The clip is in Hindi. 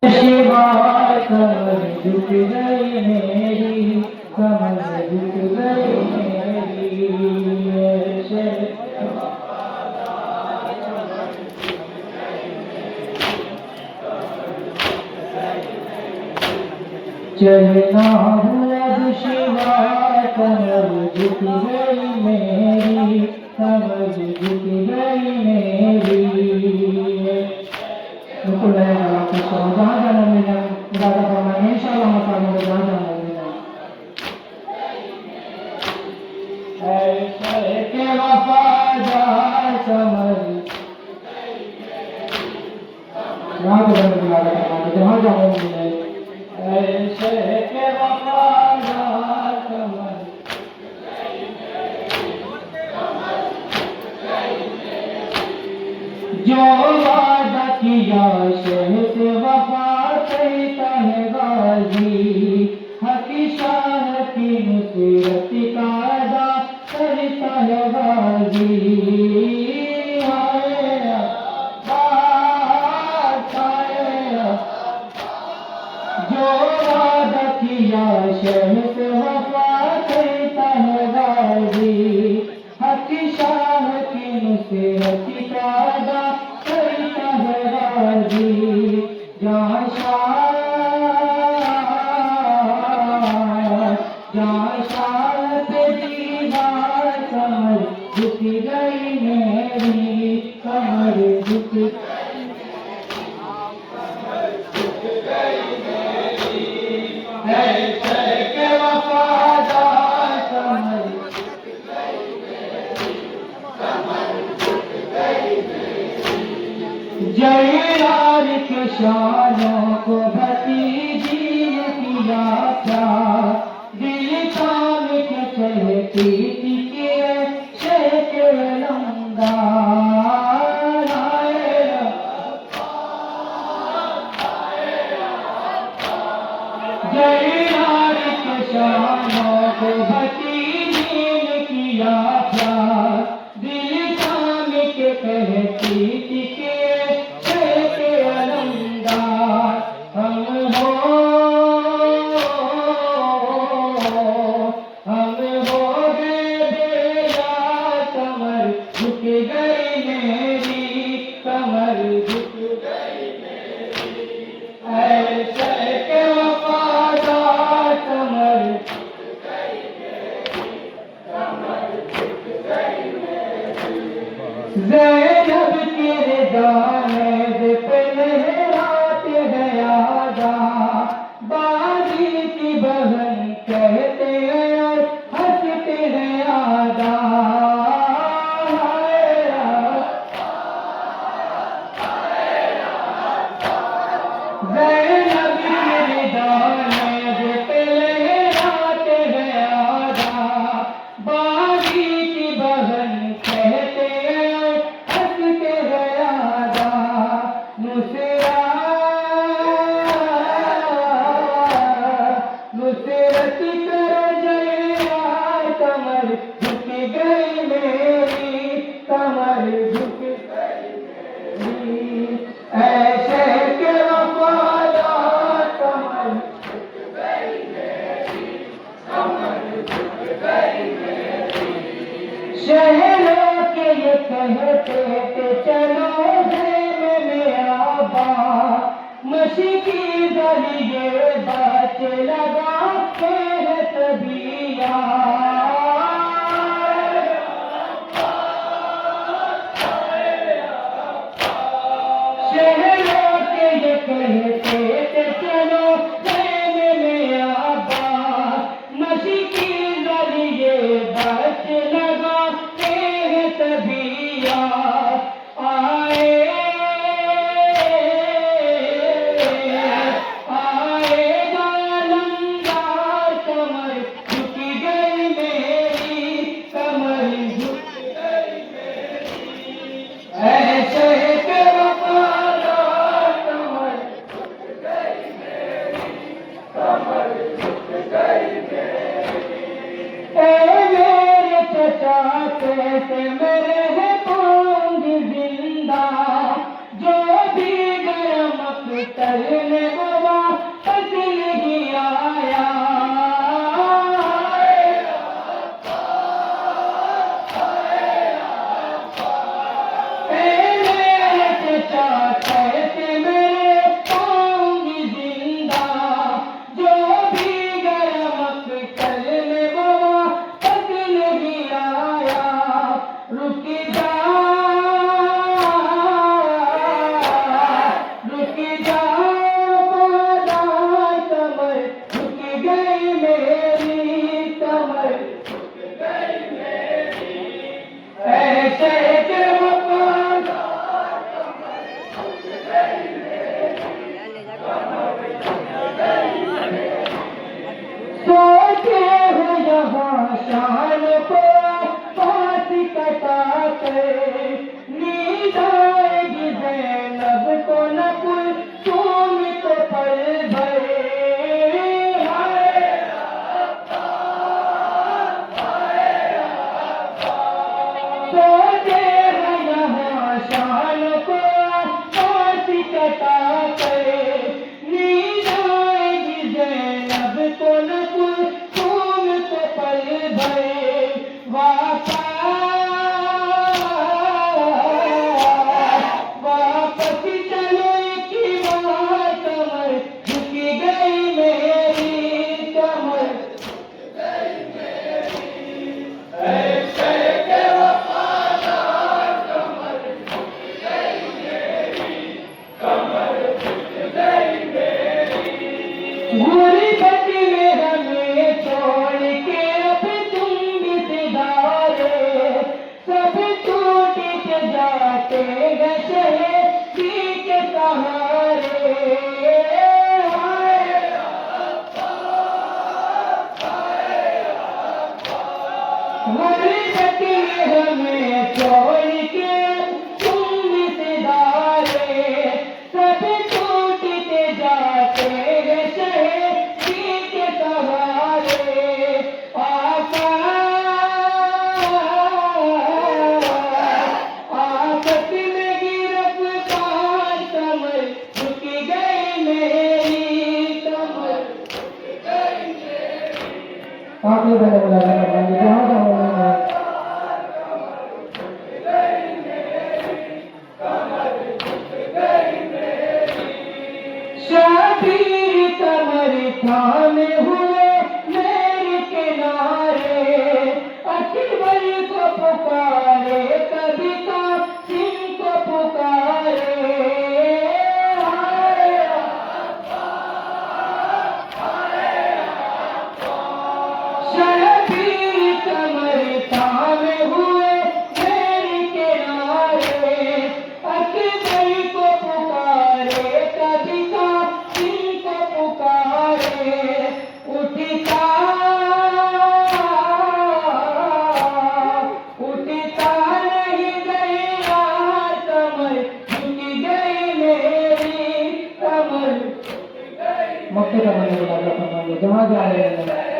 शिवाय कमर झुक गई मेरी, कमर झुक गई मेरी। चलना हूँ अब शिवाय कमर झुक गई मेरी, कमर झुक गई मेरी। बिल्कुल है आपको जहाँ जाना मिला ज़्यादा करना इंशाल्लाह मसालों को जहाँ जाना मिला ऐसे के वफादार कमर यहाँ पे जाने मिला जहाँ जाना मिला ऐसे के वफादार कमर जो वादा किया शहद वफा करता है गाजी, हकी शान की नुसरत का अदा करता है गाजी। जो वादा किया शहद वफा करता है गाजी, हकी शान की नुसरत का अदा करता है गाजी। जहाँ शान पे दीवार कमर झुक गई मेरी, कमर झुक ऐसे के वफादार कमर जयलाल के शानों को भतीजी ने किया था, दिल थाम के चलती थी के शेख लंगा। जयलाल के शानों को भतीजी ने किया था, दिल थाम के कहती थी के शेख अलंगार। हम हो गए बेला, कमर झुक गई मेरी, कमर झुक गई मेरी। ऐसे के वफादार कमर झुक गई मेरी, कमर झुक गई मेरी। ज़ैनब के दाने पे लहराते हैं यादा, बाजी की बहन कहते हैं और हंसते हैं यादा। ज़ैनब के दाने पे लहराते हैं यादा, बाजी की बहन कहते हैं और हंसते हैं यादा। नुसरत कर जयलाल, कमर झुक गई मेरी, कमर झुक गई मेरी। ऐसे के वफादार कमर झुक गई मेरी, कमर झुक गई मेरी। शहरों के ये कहते थे चलो खेमे में आबा, मशीकी दरिए बात लगा के तबिया। शहरों के ये कहते थे चलो खेमे में आबा, मशीकी दरिए बात लगा के तबिया। आएगा लंगार, कमर झुक गई में वो वापस नहीं आया। कहते मेरे पाऊंगी जिंदा, जो भी गया मक्तल में वो वापस नहीं आया। रुक जा रुक जा बादाए कमर, रुक गई मेरी कमर, ऐसे के वफादार सोते हो यहाँ शान को पास कटा कर, नींद आएगी ज़ैनब को न कोई तुम तो पल भर। सोते हो यहाँ शान को पास कटा कर, नींद आएगी ज़ैनब को न कोई तुम तो पल भर। वापस चलो एक बार कमर, झुक गई मेरी कमर, ऐसे के वफादार कमर, गुरबत में हमें छोड़ के अब तुम बिसदारे, सब टूट के जाते गए शहीदी के सहारे। गुरबत में हमें छोड़ के तुम बिसदारे, सब टूट के जाते गए शहीदी के सहारे। आफत में गिरफ्तार कमर, झुक गई मेरी कमर। आखिरी बंदे बुलाने का बंदे जहाँ जहाँ शबीर कमर थामे हुए मेरे किनारे, अकबर को पुकारे कभी कासिम को पुकारे। शबीर कमर थामे हुए मेरे किनारे, अकबर को पुकारे कभी कासिम को पुकारे। उठता नहीं गया कमर, झुक गई मेरी कमर। मक्के का बने जहाँ जा रहे हैं